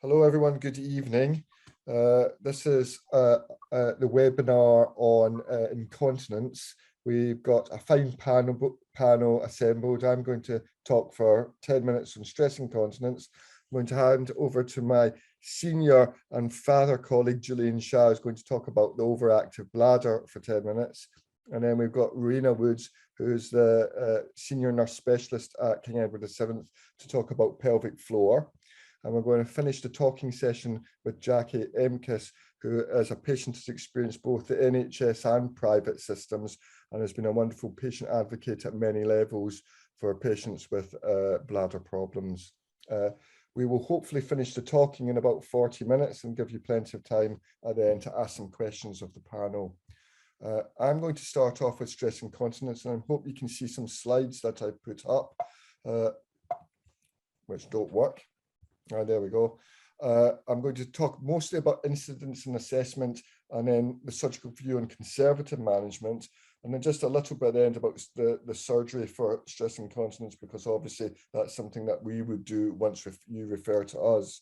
Hello, everyone. Good evening. This is the webinar on incontinence. We've got a fine panel assembled. I'm going to talk for 10 minutes on stress incontinence. I'm going to hand over to my senior and father colleague, Julian Shah, who's going to talk about the overactive bladder for 10 minutes. And then we've got Rowena Woods, who's the senior nurse specialist at King Edward VII, to talk about pelvic floor. And we're going to finish the talking session with Jaq Emkes, who as a patient has experienced both the NHS and private systems and has been a wonderful patient advocate at many levels for patients with bladder problems. We will hopefully finish the talking in about 40 minutes and give you plenty of time at the end to ask some questions of the panel. I'm going to start off with stress incontinence, and I hope you can see some slides that I put up, which don't work. There we go. I'm going to talk mostly about incidence and assessment, and then the surgical view and conservative management, and then just a little bit at the end about the surgery for stress incontinence, because obviously that's something that we would do once you refer to us.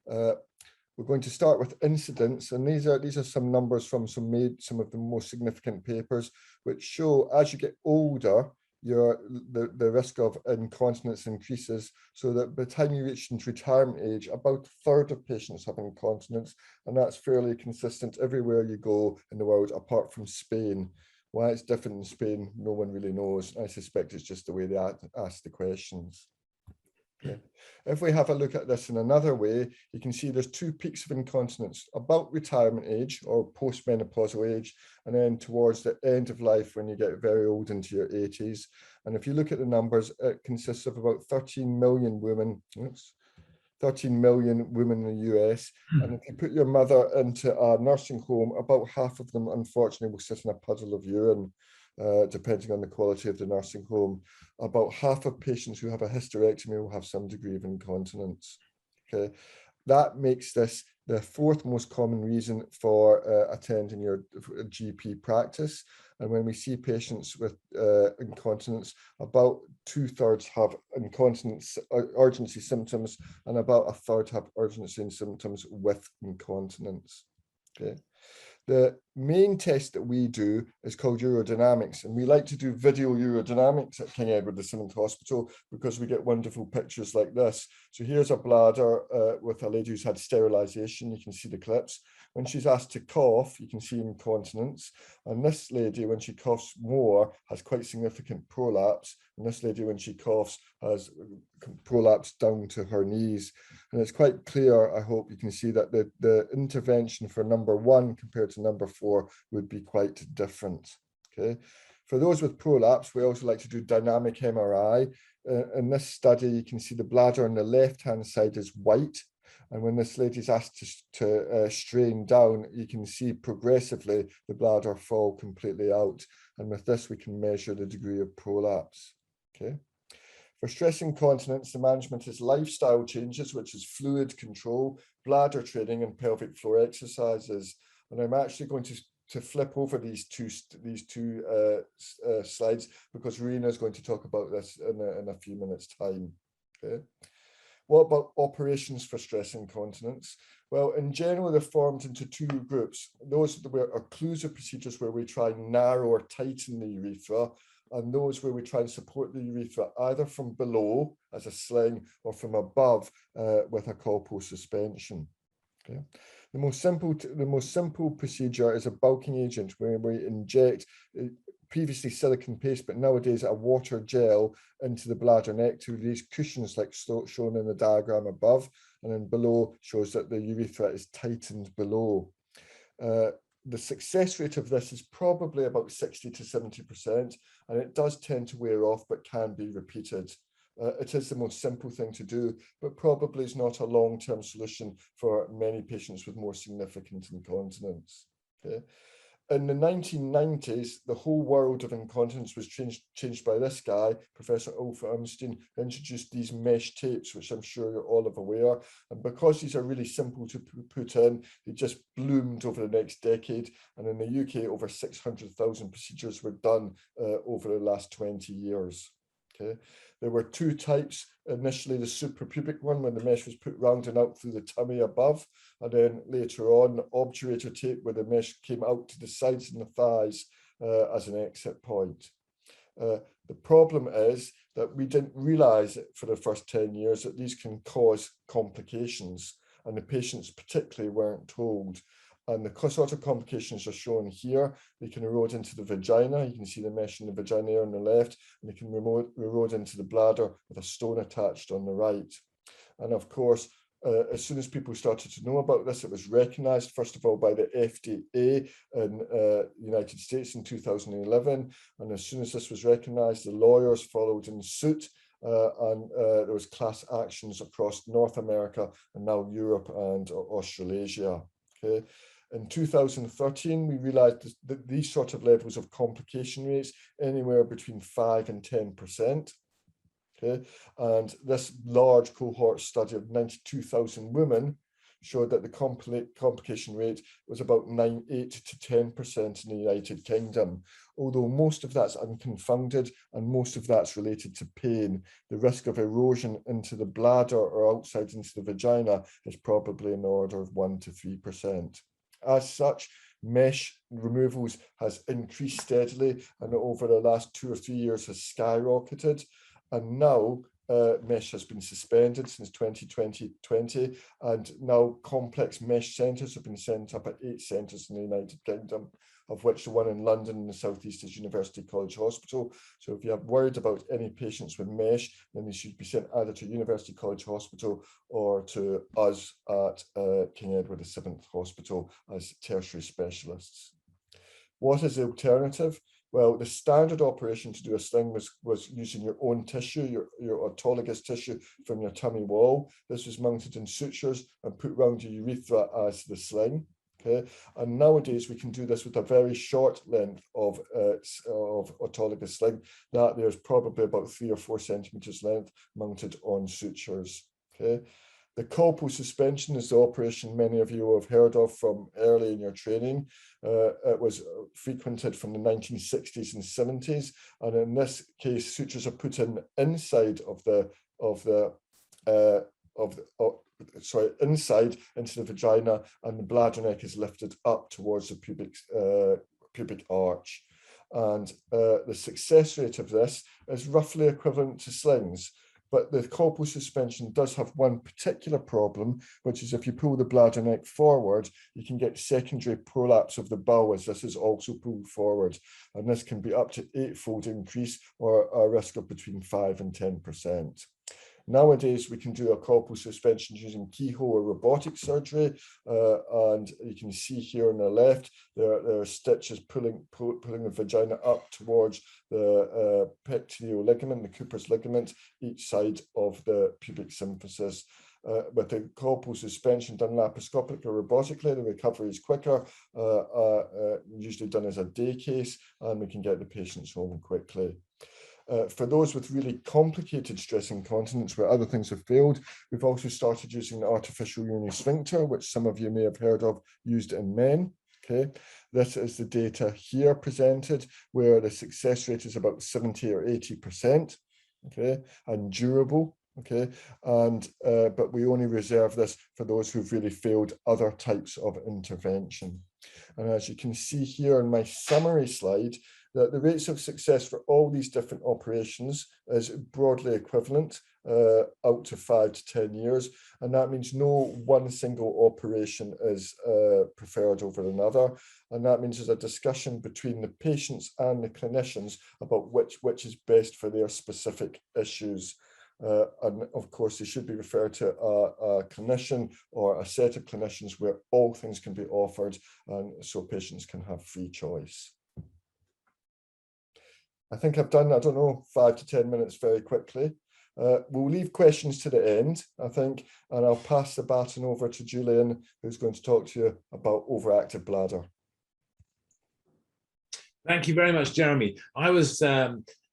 We're going to start with incidence, and these are some numbers from some of the most significant papers, which show as you get older, the risk of incontinence increases, so that by the time you reach into retirement age, about a third of patients have incontinence, and that's fairly consistent everywhere you go in the world, apart from Spain. Why it's different in Spain, no one really knows. I suspect it's just the way they ask the questions. Okay. If we have a look at this in another way, you can see there's two peaks of incontinence, about retirement age or postmenopausal age, and then towards the end of life when you get very old into your 80s. And if you look at the numbers, it consists of about 13 million women, 13 million women in the US. And if you put your mother into a nursing home, about half of them, unfortunately, will sit in a puddle of urine. Depending on the quality of the nursing home. About half of patients who have a hysterectomy will have some degree of incontinence. Okay, that makes this the fourth most common reason for attending your GP practice. And when we see patients with incontinence, about 2/3 have incontinence urgency symptoms, and about a third have urgency symptoms with incontinence. Okay. The main test that we do is called urodynamics, and we like to do video urodynamics at King Edward VII Hospital because we get wonderful pictures like this. So here's a bladder with a lady who's had sterilization. You can see the clips. When she's asked to cough, you can see incontinence. And this lady, when she coughs more, has quite significant prolapse. And this lady, when she coughs, has prolapse down to her knees. And it's quite clear, I hope you can see, that the intervention for number 1 compared to number 4 would be quite different. Okay. For those with prolapse, we also like to do dynamic MRI. In this study, you can see the bladder on the left-hand side is white. And when this lady's asked to strain down, you can see progressively the bladder fall completely out. And with this, we can measure the degree of prolapse. Okay. For stress incontinence, the management is lifestyle changes, which is fluid control, bladder training, and pelvic floor exercises. And I'm actually going to flip over these two slides because Rowena is going to talk about this in a few minutes' time. Okay. What about operations for stress incontinence? Well, in general, they're formed into two groups. Those that are occlusive procedures where we try and narrow or tighten the urethra, and those where we try and support the urethra either from below as a sling or from above with a colposuspension. Okay. The most simple procedure is a bulking agent where we inject previously silicone paste, but nowadays a water gel into the bladder neck to these cushions like shown in the diagram above, and then below shows that the urethra is tightened below. The success rate of this is probably about 60 to 70%, and it does tend to wear off, but can be repeated. It is the most simple thing to do, but probably is not a long-term solution for many patients with more significant incontinence. Okay. In the 1990s, the whole world of incontinence was changed by this guy, Professor Ulf Ernstein, who introduced these mesh tapes, which I'm sure you're all aware. And because these are really simple to put in, they just bloomed over the next decade. And in the UK, over 600,000 procedures were done over the last 20 years. Okay. There were two types. initially the suprapubic one, when the mesh was put round and out through the tummy above, and then later on the obturator tape where the mesh came out to the sides and the thighs as an exit point. The problem is that we didn't realize it for the first 10 years that these can cause complications, and the patients particularly weren't told. And the sort of complications are shown here. They can erode into the vagina. You can see the mesh in the vagina here on the left, and they can erode into the bladder with a stone attached on the right. And of course, as soon as people started to know about this, it was recognized, first of all, by the FDA in the United States in 2011. And as soon as this was recognized, the lawyers followed in suit, and there was class actions across North America and now Europe and Australasia. Okay. In 2013, we realized that these sort of levels of complication rates anywhere between 5 and 10%. Okay, and this large cohort study of 92,000 women showed that the complication rate was about 8 to 10% in the United Kingdom. Although most of that's unconfounded and most of that's related to pain, the risk of erosion into the bladder or outside into the vagina is probably in the order of 1 to 3%. As such, mesh removals has increased steadily, and over the last 2 or 3 years has skyrocketed. And now mesh has been suspended since 2020, and now complex mesh centres have been set up at 8 centres in the United Kingdom, of which the one in London in the southeast is University College Hospital. So if you have worried about any patients with mesh, then they should be sent either to University College Hospital or to us at King Edward VII Hospital as tertiary specialists. What is the alternative? Well, the standard operation to do a sling was using your own tissue, your autologous tissue from your tummy wall. This was mounted in sutures and put around your urethra as the sling. Okay, and nowadays we can do this with a very short length of autologous sling. That there's probably about 3 or 4 centimeters length mounted on sutures. Okay. The colposuspension is the operation many of you have heard of from early in your training. It was frequented from the 1960s and 70s, and in this case, sutures are put in inside inside into the vagina, and the bladder neck is lifted up towards the pubic arch. And the success rate of this is roughly equivalent to slings. But the colposuspension does have one particular problem, which is if you pull the bladder neck forward, you can get secondary prolapse of the bowel as this is also pulled forward. And this can be up to 8-fold increase, or a risk of between 5 and 10%. Nowadays, we can do a colposuspension using keyhole or robotic surgery, and you can see here on the left, there are stitches pulling the vagina up towards the pectineal ligament, the Cooper's ligament, each side of the pubic symphysis. With the colposuspension done laparoscopically or robotically, the recovery is quicker, usually done as a day case, and we can get the patients home quickly. For those with really complicated stress incontinence where other things have failed, we've also started using the artificial urinary sphincter, which some of you may have heard of, used in men. Okay, this is the data here presented, where the success rate is about 70 or 80%. Okay, and durable. Okay, and but we only reserve this for those who've really failed other types of intervention. And as you can see here in my summary slide, that the rates of success for all these different operations is broadly equivalent, out to 5 to 10 years. And that means no one single operation is preferred over another. And that means there's a discussion between the patients and the clinicians about which is best for their specific issues. And of course, they should be referred to a clinician or a set of clinicians where all things can be offered, and so patients can have free choice. I think I've done, I don't know, 5 to 10 minutes very quickly. We'll leave questions to the end, I think, and I'll pass the baton over to Julian, who's going to talk to you about overactive bladder. Thank you very much, Jeremy. I was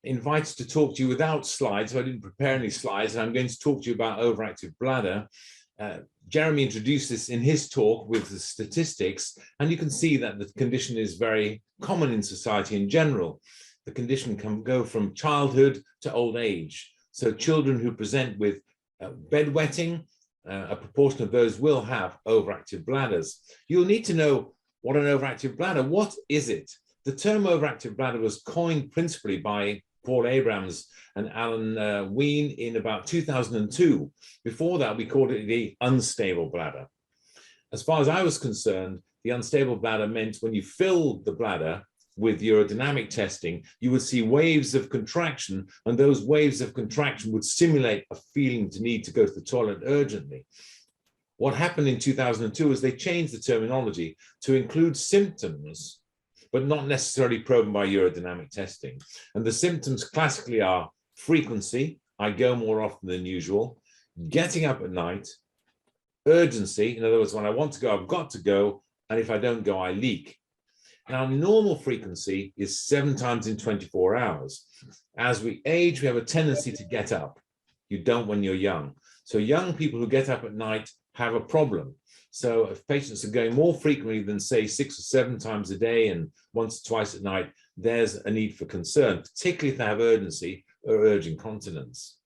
invited to talk to you without slides, so I didn't prepare any slides, and I'm going to talk to you about overactive bladder. Jeremy introduced this in his talk with the statistics, and you can see that the condition is very common in society in general. The condition can go from childhood to old age. So children who present with bedwetting, a proportion of those will have overactive bladders. You'll need to know what an overactive bladder, what is it? The term overactive bladder was coined principally by Paul Abrams and Alan Ween in about 2002. Before that, we called it the unstable bladder. As far as I was concerned, the unstable bladder meant when you filled the bladder with urodynamic testing, you would see waves of contraction, and those waves of contraction would simulate a feeling to need to go to the toilet urgently. What happened in 2002 is they changed the terminology to include symptoms, but not necessarily proven by urodynamic testing. And the symptoms classically are frequency, I go more often than usual, getting up at night, urgency, in other words, when I want to go, I've got to go, and if I don't go, I leak. Now, normal frequency is 7 times in 24 hours. As we age, we have a tendency to get up. You don't when you're young. So young people who get up at night have a problem. So if patients are going more frequently than, say, 6 or 7 times a day and once or twice at night, there's a need for concern, particularly if they have urgency or urge incontinence.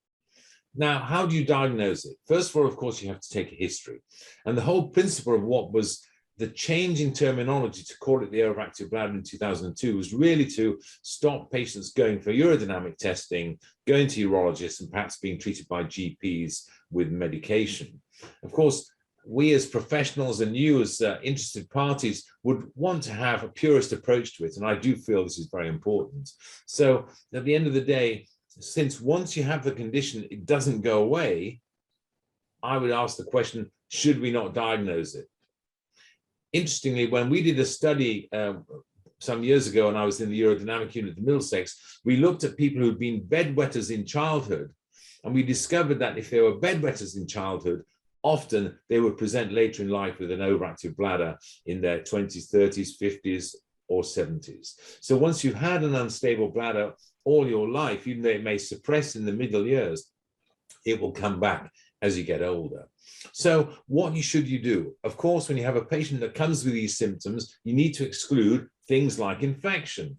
Now, how do you diagnose it? First of all, of course, you have to take a history. And the whole principle of what was the change in terminology to call it the overactive bladder in 2002 was really to stop patients going for urodynamic testing, going to urologists, and perhaps being treated by GPs with medication. Of course, we as professionals and you as interested parties would want to have a purist approach to it, and I do feel this is very important. So at the end of the day, since once you have the condition, it doesn't go away, I would ask the question, should we not diagnose it? Interestingly, when we did a study some years ago, and I was in the urodynamic unit at Middlesex, we looked at people who'd been bedwetters in childhood, and we discovered that if they were bedwetters in childhood, often they would present later in life with an overactive bladder in their 20s, 30s, 50s, or 70s. So once you've had an unstable bladder all your life, even though it may suppress in the middle years, it will come back as you get older. So what should you do? Of course, when you have a patient that comes with these symptoms, you need to exclude things like infection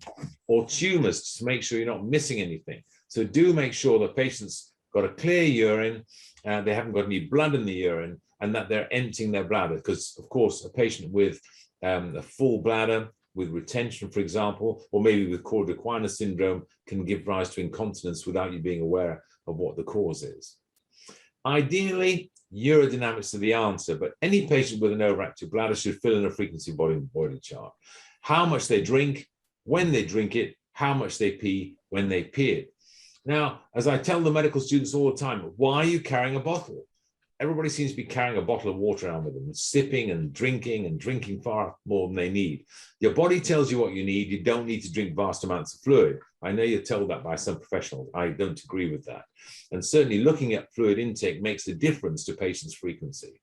or tumors to make sure you're not missing anything. So do make sure the patient's got a clear urine, they haven't got any blood in the urine, and that they're emptying their bladder. Because, of course, a patient with a full bladder, with retention, for example, or maybe with cord Aquinas syndrome can give rise to incontinence without you being aware of what the cause is. Ideally, urodynamics are the answer, but any patient with an overactive bladder should fill in a frequency body chart. How much they drink, when they drink it, how much they pee, when they pee it. Now, as I tell the medical students all the time, why are you carrying a bottle? Everybody seems to be carrying a bottle of water around with them, sipping and drinking far more than they need. Your body tells you what you need. You don't need to drink vast amounts of fluid. I know you're told that by some professionals. I don't agree with that. And certainly looking at fluid intake makes a difference to patients' frequency.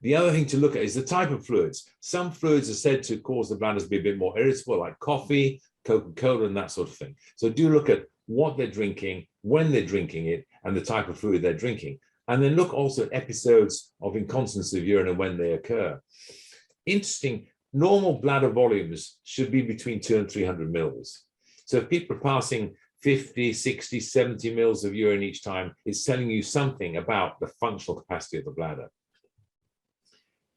The other thing to look at is the type of fluids. Some fluids are said to cause the bladders to be a bit more irritable, like coffee, Coca-Cola, and that sort of thing. So do look at what they're drinking, when they're drinking it, and the type of fluid they're drinking. And then look also at episodes of incontinence of urine and when they occur. Interesting, normal bladder volumes should be between 200 and 300 mils. So if people are passing 50, 60, 70 mils of urine each time, it's telling you something about the functional capacity of the bladder.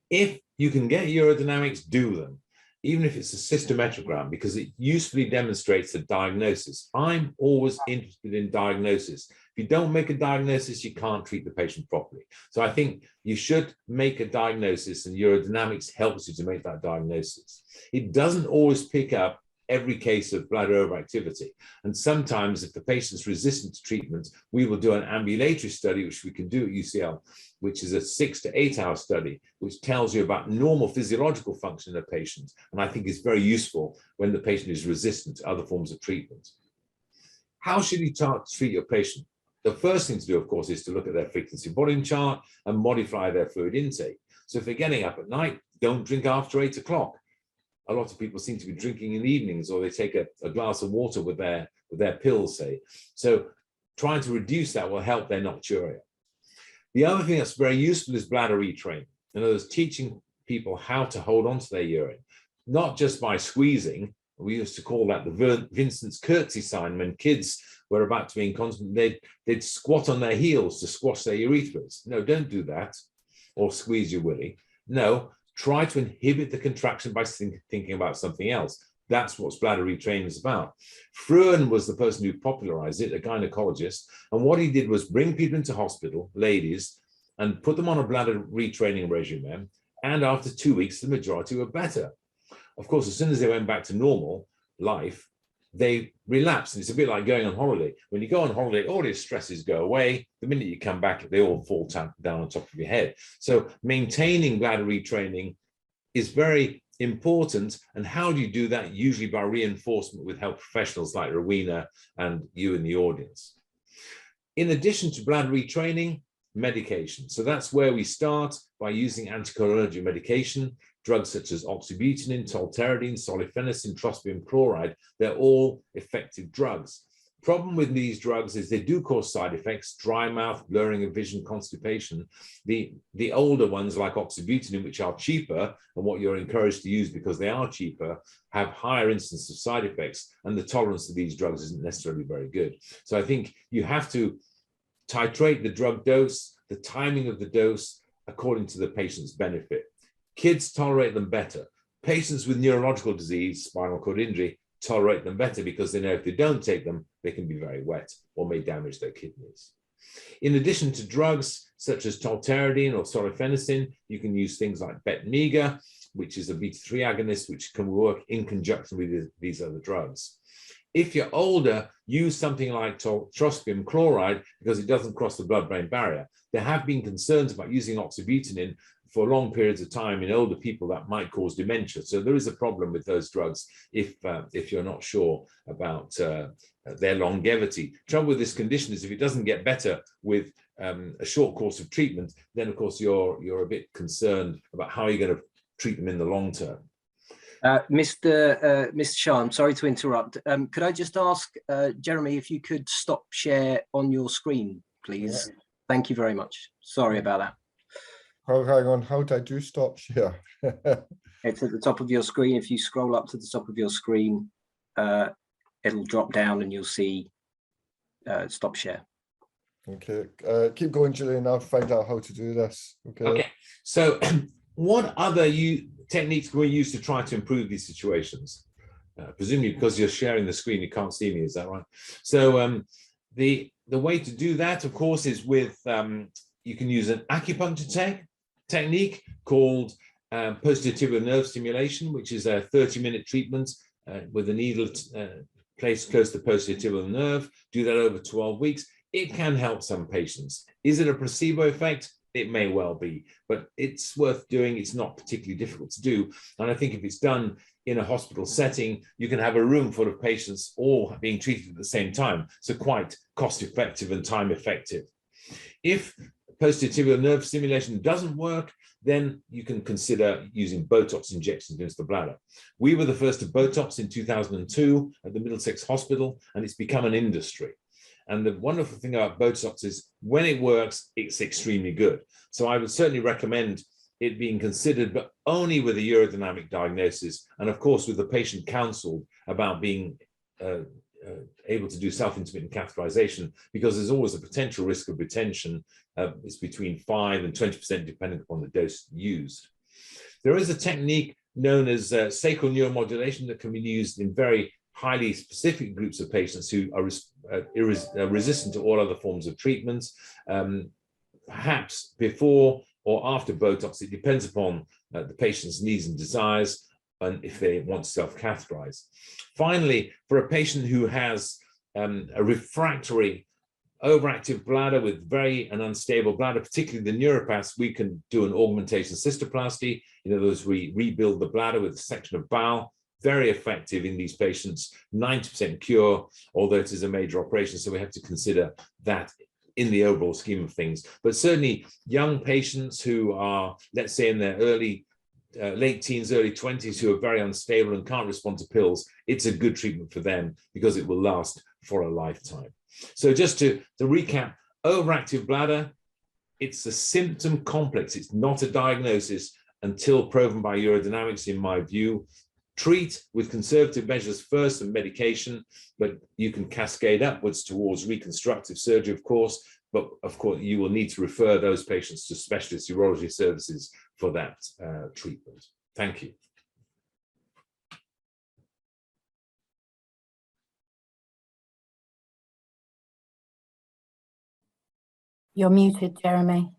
If you can get urodynamics, do them, even if it's a cystometrogram, because it usefully demonstrates the diagnosis. I'm always interested in diagnosis. If you don't make a diagnosis, you can't treat the patient properly. So I think you should make a diagnosis, and urodynamics helps you to make that diagnosis. It doesn't always pick up every case of bladder overactivity. And sometimes if the patient's resistant to treatment, we will do an ambulatory study, which we can do at UCL, which is a 6 to 8 hour study, which tells you about normal physiological function in a patient. And I think it's very useful when the patient is resistant to other forms of treatment. How should you treat your patient? The first thing to do, of course, is to look at their frequency volume chart and modify their fluid intake. So if they're getting up at night, don't drink after 8 o'clock. A lot of people seem to be drinking in the evenings, or they take a glass of water with their pills, say. So trying to reduce that will help their nocturia. The other thing that's very useful is bladder retraining. In other words, teaching people how to hold on to their urine, not just by squeezing We used to call that the Vincent's curtsy sign. When kids were about to be incontinent, they'd squat on their heels to squash their urethras. No, don't do that, or squeeze your willy. No, try to inhibit the contraction by thinking about something else. That's what bladder retraining is about. Fruin was the person who popularized it, a gynecologist. And what he did was bring people into hospital, ladies, and put them on a bladder retraining regimen. And after 2 weeks, the majority were better. Of course, as soon as they went back to normal life, they relapsed. And it's a bit like going on holiday. When you go on holiday, all your stresses go away. The minute you come back, they all fall down on top of your head. So maintaining bladder retraining is very important. And how do you do that? Usually by reinforcement with health professionals like Rowena and you in the audience. In addition to bladder retraining, medication. So that's where we start by using anticholinergic medication, drugs such as oxybutynin, tolterodine, solifenacin, trospium chloride. They're all effective drugs. Problem with these drugs is they do cause side effects: dry mouth, blurring of vision, constipation. The older ones like oxybutynin, which are cheaper and what you're encouraged to use because they are cheaper, have higher incidence of side effects, and the tolerance to these drugs isn't necessarily very good. So I think you have to titrate the drug dose, the timing of the dose, according to the patient's benefit. Kids tolerate them better. Patients with neurological disease, spinal cord injury, tolerate them better because they know if they don't take them, they can be very wet or may damage their kidneys. In addition to drugs such as tolterodine or solifenacin, you can use things like betmiga, which is a beta-3 agonist, which can work in conjunction with these other drugs. If you're older, use something like trospium chloride because it doesn't cross the blood-brain barrier. There have been concerns about using oxybutynin for long periods of time in older people that might cause dementia. So there is a problem with those drugs if you're not sure about their longevity. Trouble with this condition is if it doesn't get better with a short course of treatment, then of course you're a bit concerned about how you're going to treat them in the long term. Mr. Shah, I'm sorry to interrupt. Could I just ask Jeremy if you could stop share on your screen, please? Yeah. Thank you very much. Sorry about that. Oh, hang on. How do I do stop share? It's at the top of your screen. If you scroll up to the top of your screen, it'll drop down and you'll see stop share. Okay. Keep going, Julian. I'll find out how to do this. Okay. So what other techniques can we use to try to improve these situations? Presumably because you're sharing the screen, you can't see me, is that right? So the way to do that, of course, is with, you can use an acupuncture technique called posterior nerve stimulation, which is a 30-minute treatment with a needle placed close to the posterior nerve. Do that over 12 weeks. It can help some patients. Is it a placebo effect? It may well be, but it's worth doing. It's not particularly difficult to do. And I think if it's done in a hospital setting, you can have a room full of patients all being treated at the same time. So quite cost effective and time effective. If posterior nerve stimulation doesn't work, then you can consider using Botox injections into the bladder. We were the first to Botox in 2002 at the Middlesex Hospital, and it's become an industry. And the wonderful thing about Botox is when it works, it's extremely good. So I would certainly recommend it being considered, but only with a urodynamic diagnosis. And of course, with the patient counseled about being able to do self-intermittent catheterization, because there's always a potential risk of retention. It's between 5 and 20% depending upon the dose used. There is a technique known as sacral neuromodulation that can be used in very highly specific groups of patients who are resistant to all other forms of treatment, perhaps before or after Botox. It depends upon the patient's needs and desires and if they want to self-catheterize. Finally, for a patient who has a refractory overactive bladder with very unstable bladder, particularly the neuropaths, we can do an augmentation cystoplasty. In other words, we rebuild the bladder with a section of bowel. Very effective in these patients, 90% cure, although it is a major operation. So we have to consider that in the overall scheme of things. But certainly young patients who are, let's say in their late teens, early 20s, who are very unstable and can't respond to pills, it's a good treatment for them because it will last for a lifetime. So just to recap, overactive bladder, it's a symptom complex. It's not a diagnosis until proven by urodynamics, in my view. Treat with conservative measures first and medication, but you can cascade upwards towards reconstructive surgery, of course, but of course you will need to refer those patients to specialist urology services for that treatment. Thank you. You're muted, Jeremy.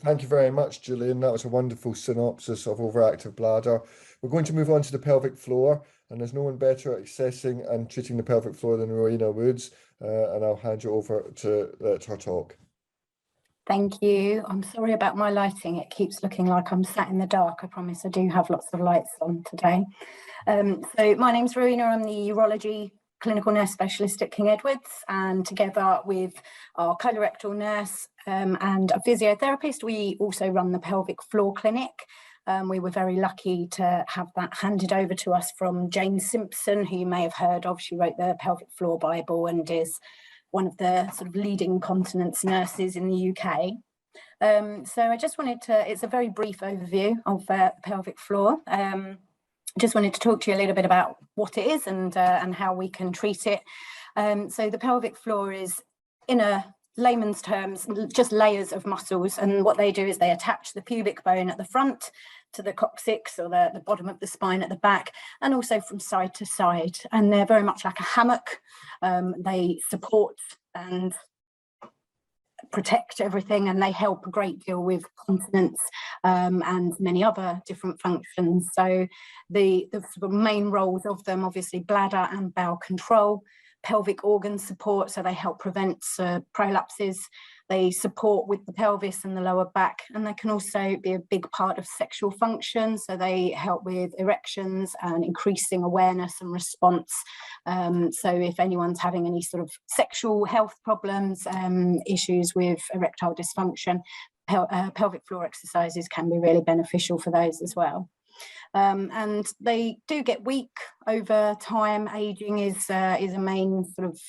Thank you very much, Julian. That was a wonderful synopsis of overactive bladder. We're going to move on to the pelvic floor, and there's no one better at assessing and treating the pelvic floor than Rowena Woods, and I'll hand you over to her talk. Thank you. I'm sorry about my lighting. It keeps looking like I'm sat in the dark. I promise I do have lots of lights on today. So my name's Rowena. I'm the urology clinical nurse specialist at King Edward's, and together with our colorectal nurse and a physiotherapist, we also run the pelvic floor clinic. We were very lucky to have that handed over to us from Jane Simpson, who you may have heard of. She wrote the Pelvic Floor Bible and is one of the sort of leading continence nurses in the UK. So I just wanted to, it's a very brief overview of the pelvic floor. Just wanted to talk to you a little bit about what it is and how we can treat it. So the pelvic floor is, in a layman's terms, just layers of muscles, and what they do is they attach the pubic bone at the front to the coccyx, or the bottom of the spine at the back, and also from side to side, and they're very much like a hammock. They support and protect everything, and they help a great deal with continence and many other different functions. So the sort of main roles of them, obviously bladder and bowel control, pelvic organ support, so they help prevent prolapses, they support with the pelvis and the lower back, and they can also be a big part of sexual function, so they help with erections and increasing awareness and response. So if anyone's having any sort of sexual health problems, issues with erectile dysfunction, pelvic floor exercises can be really beneficial for those as well. And they do get weak over time. Aging is a main sort of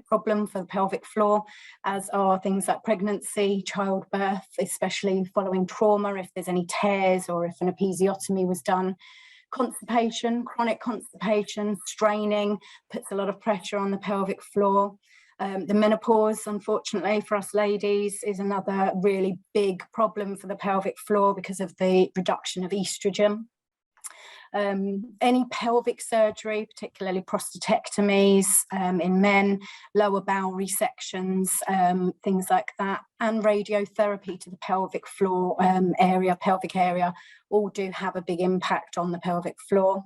problem for the pelvic floor, as are things like pregnancy, childbirth, especially following trauma, if there's any tears or if an episiotomy was done. Constipation, chronic constipation, straining, puts a lot of pressure on the pelvic floor. The menopause, unfortunately for us ladies, is another really big problem for the pelvic floor because of the reduction of estrogen. Any pelvic surgery, particularly prostatectomies in men, lower bowel resections, things like that, and radiotherapy to the pelvic floor pelvic area, all do have a big impact on the pelvic floor.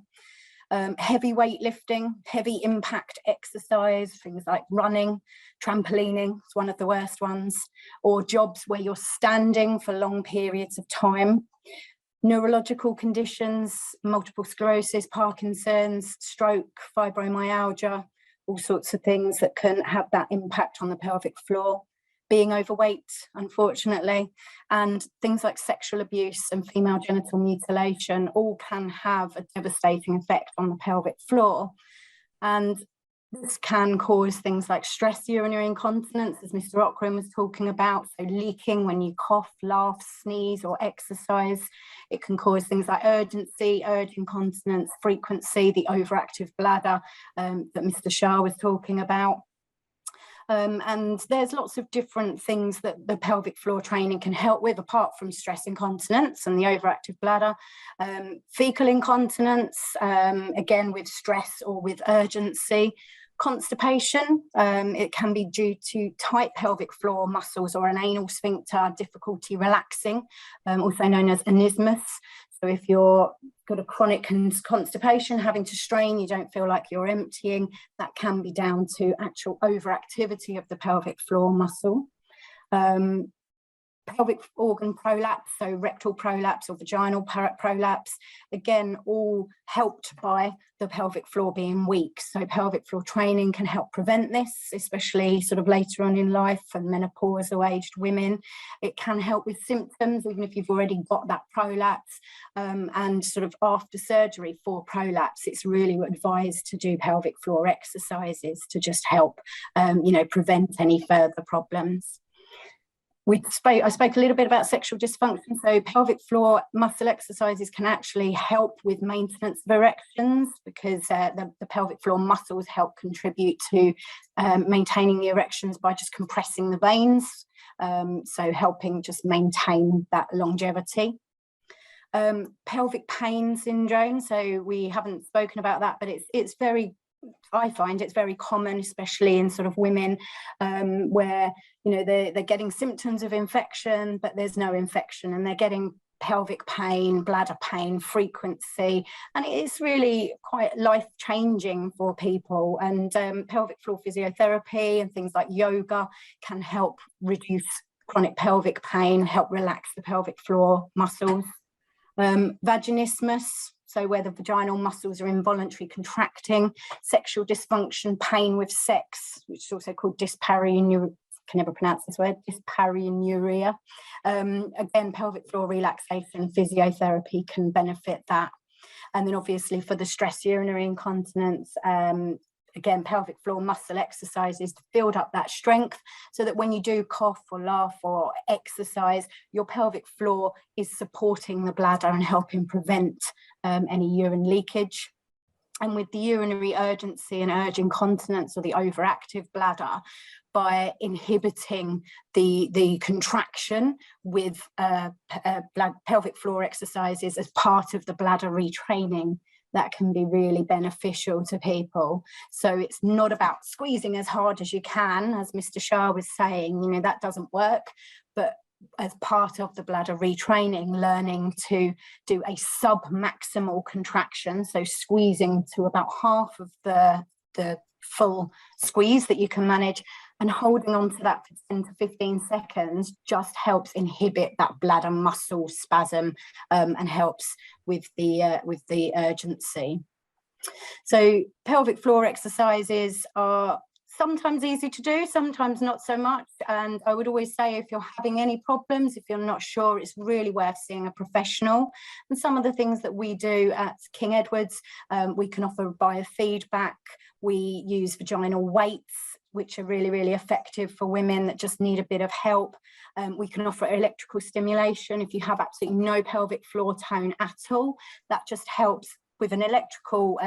Heavy weightlifting, heavy impact exercise, things like running, trampolining is one of the worst ones, or jobs where you're standing for long periods of time. Neurological conditions, multiple sclerosis, Parkinson's, stroke, fibromyalgia, all sorts of things that can have that impact on the pelvic floor. Being overweight, unfortunately, and things like sexual abuse and female genital mutilation all can have a devastating effect on the pelvic floor. And this can cause things like stress urinary incontinence, as Mr. Ockrim was talking about, so leaking when you cough, laugh, sneeze or exercise. It can cause things like urgency, urge incontinence, frequency, the overactive bladder that Mr. Shah was talking about. And there's lots of different things that the pelvic floor training can help with, apart from stress incontinence and the overactive bladder. Fecal incontinence, again with stress or with urgency. Constipation, it can be due to tight pelvic floor muscles or an anal sphincter, difficulty relaxing, also known as anismus. So if you've got a chronic constipation, having to strain, you don't feel like you're emptying, that can be down to actual overactivity of the pelvic floor muscle. Pelvic organ prolapse, so rectal prolapse or vaginal prolapse, again, all helped by the pelvic floor being weak. So pelvic floor training can help prevent this, especially sort of later on in life and menopausal aged women. It can help with symptoms, even if you've already got that prolapse, and sort of after surgery for prolapse, it's really advised to do pelvic floor exercises to just help, prevent any further problems. I spoke a little bit about sexual dysfunction. So pelvic floor muscle exercises can actually help with maintenance of erections, because the pelvic floor muscles help contribute to maintaining the erections by just compressing the veins. So helping just maintain that longevity. Pelvic pain syndrome. So we haven't spoken about that, but it's very, I find it's very common, especially in sort of women, where, you know, they're getting symptoms of infection, but there's no infection, and they're getting pelvic pain, bladder pain, frequency, and it's really quite life-changing for people. And pelvic floor physiotherapy and things like yoga can help reduce chronic pelvic pain, help relax the pelvic floor muscles. Vaginismus, so where the vaginal muscles are involuntarily contracting, sexual dysfunction, pain with sex, which is also called dyspareunia, can never pronounce this word, dyspareunia. Again, pelvic floor relaxation, physiotherapy can benefit that. And then obviously for the stress urinary incontinence, again, pelvic floor muscle exercises to build up that strength, so that when you do cough or laugh or exercise, your pelvic floor is supporting the bladder and helping prevent any urine leakage. And with the urinary urgency and urge incontinence, or the overactive bladder, by inhibiting the contraction with pelvic floor exercises as part of the bladder retraining, that can be really beneficial to people. So it's not about squeezing as hard as you can, as Mr. Shah was saying, you know, that doesn't work, but as part of the bladder retraining, learning to do a sub-maximal contraction, so squeezing to about half of the full squeeze that you can manage, and holding on to that for 10 to 15 seconds just helps inhibit that bladder muscle spasm, and helps with the urgency. So pelvic floor exercises are sometimes easy to do, sometimes not so much. And I would always say, if you're having any problems, if you're not sure, it's really worth seeing a professional. And some of the things that we do at King Edward's, we can offer biofeedback. We use vaginal weights, which are really, really effective for women that just need a bit of help. We can offer electrical stimulation if you have absolutely no pelvic floor tone at all. That just helps with an electrical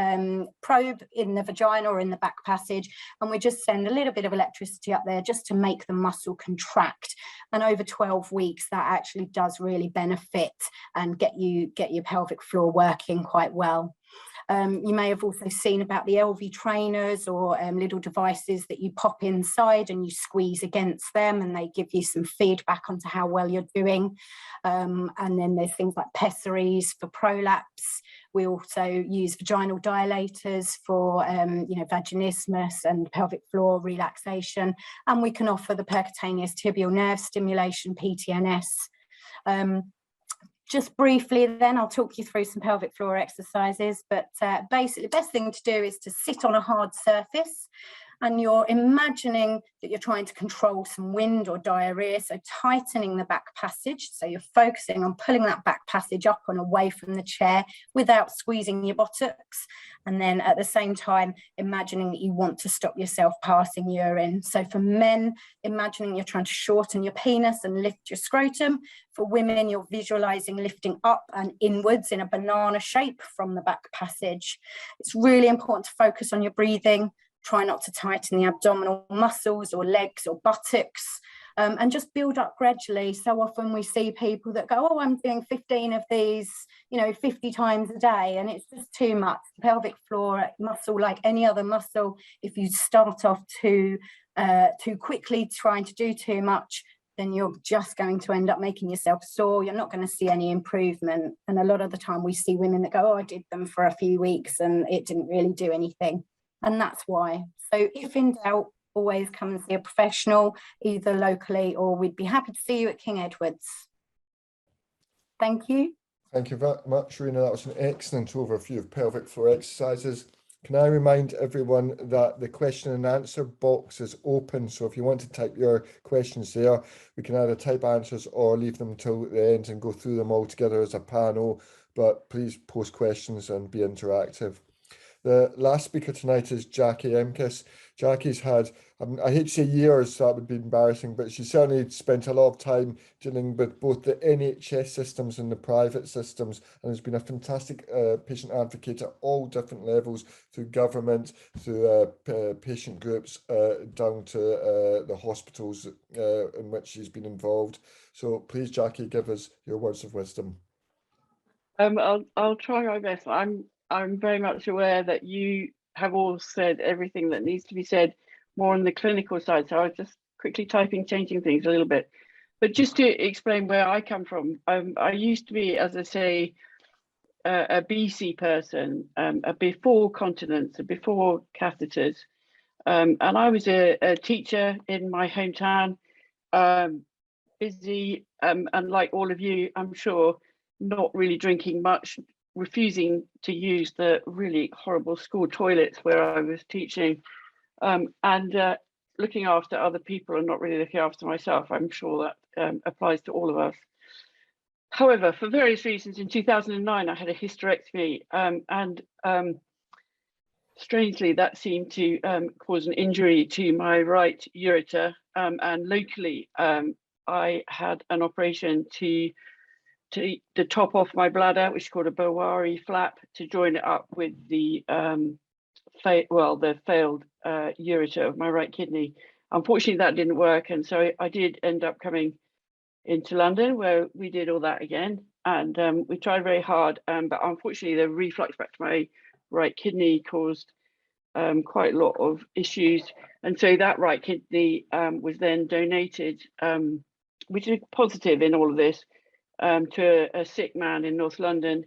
probe in the vagina or in the back passage, and we just send a little bit of electricity up there just to make the muscle contract. And over 12 weeks, that actually does really benefit and get your pelvic floor working quite well. You may have also seen about the LV trainers, or little devices that you pop inside and you squeeze against them, and they give you some feedback onto how well you're doing. And then there's things like pessaries for prolapse. We also use vaginal dilators for vaginismus and pelvic floor relaxation. And we can offer the percutaneous tibial nerve stimulation, PTNS. Just briefly then, I'll talk you through some pelvic floor exercises, but basically the best thing to do is to sit on a hard surface, and you're imagining that you're trying to control some wind or diarrhea, so tightening the back passage. So you're focusing on pulling that back passage up and away from the chair without squeezing your buttocks. And then at the same time, imagining that you want to stop yourself passing urine. So for men, imagining you're trying to shorten your penis and lift your scrotum. For women, you're visualizing lifting up and inwards in a banana shape from the back passage. It's really important to focus on your breathing. Try not to tighten the abdominal muscles or legs or buttocks, and just build up gradually. So often we see people that go, oh, I'm doing 15 of these, 50 times a day, and it's just too much. The pelvic floor muscle, like any other muscle, if you start off too quickly trying to do too much, then you're just going to end up making yourself sore. You're not going to see any improvement. And a lot of the time we see women that go, oh, I did them for a few weeks and it didn't really do anything. And that's why. So if in doubt, always come and see a professional, either locally, or we'd be happy to see you at King Edward's. Thank you. Thank you very much, Rowena. That was an excellent overview of pelvic floor exercises. Can I remind everyone that the question and answer box is open. So if you want to type your questions there, we can either type answers or leave them till the end and go through them all together as a panel. But please post questions and be interactive. The last speaker tonight is Jaq Emkes. Jackie's had, I hate to say years, that would be embarrassing, but she certainly spent a lot of time dealing with both the NHS systems and the private systems, and has been a fantastic patient advocate at all different levels, through government, through patient groups, down to the hospitals in which she's been involved. So please, Jackie, give us your words of wisdom. I'll try my best. I'm very much aware that you have all said everything that needs to be said, more on the clinical side. So I was just quickly changing things a little bit. But just to explain where I come from, I used to be, as I say, a BC person, a before continence, a before catheters. And I was a teacher in my hometown, busy, and like all of you, I'm sure, not really drinking much, refusing to use the really horrible school toilets where I was teaching, and looking after other people and not really looking after myself. I'm sure that applies to all of us. However, for various reasons, in 2009, I had a hysterectomy, and strangely, that seemed to cause an injury to my right ureter, and locally, I had an operation to the top off my bladder, which is called a Bowari flap, to join it up with the failed ureter of my right kidney. Unfortunately, that didn't work, and so I did end up coming into London, where we did all that again, and we tried very hard, but unfortunately, the reflux back to my right kidney caused quite a lot of issues, and so that right kidney was then donated, which is positive in all of this, to a sick man in North London,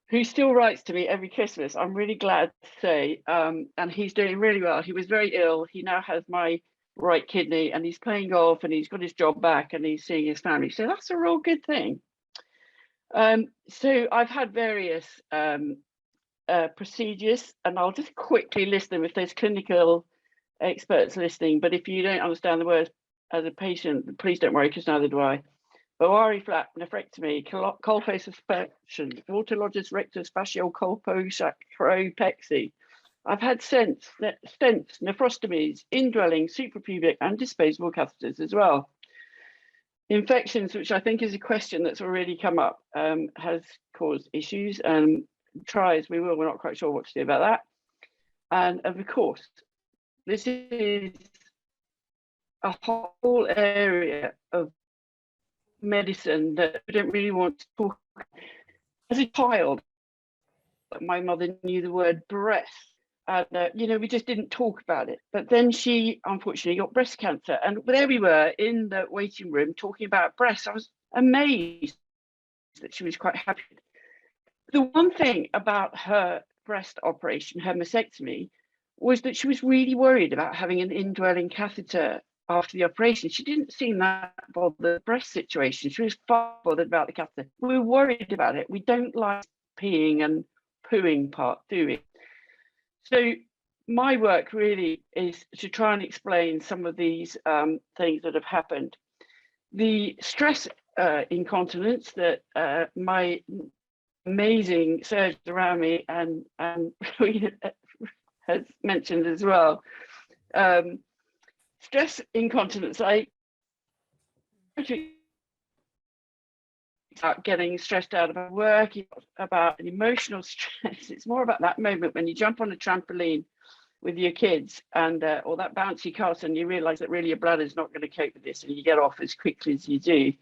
who still writes to me every Christmas, I'm really glad to say, and he's doing really well. He was very ill. He now has my right kidney, and he's playing golf, and he's got his job back, and he's seeing his family. So that's a real good thing. So I've had various procedures, and I'll just quickly list them if there's clinical experts listening. But if you don't understand the words as a patient, please don't worry, because neither do I. Bowari flap nephrectomy, colposuspension, autologous rectus fascial colposacropexy. I've had stents, nephrostomies, indwelling, suprapubic, and disposable catheters as well. Infections, which I think is a question that's already come up, has caused issues, and try as we will, we're not quite sure what to do about that. And of course, this is a whole area of medicine that we don't really want to talk. As a child, my mother knew the word breast, and we just didn't talk about it. But then she unfortunately got breast cancer, and there we were in the waiting room talking about breasts. I was amazed that she was quite happy. The one thing about her breast operation, her mastectomy, was that she was really worried about having an indwelling catheter after the operation. She didn't seem that bothered the breast situation. She was far bothered about the catheter. We were worried about it. We don't like peeing and pooing part, do we? So my work really is to try and explain some of these things that have happened. The stress incontinence that my amazing surgeons around me and has mentioned as well. Stress incontinence, about getting stressed out of work, about an emotional stress. It's more about that moment when you jump on a trampoline with your kids and or that bouncy castle, and you realize that really your bladder is not going to cope with this, and you get off as quickly as you do.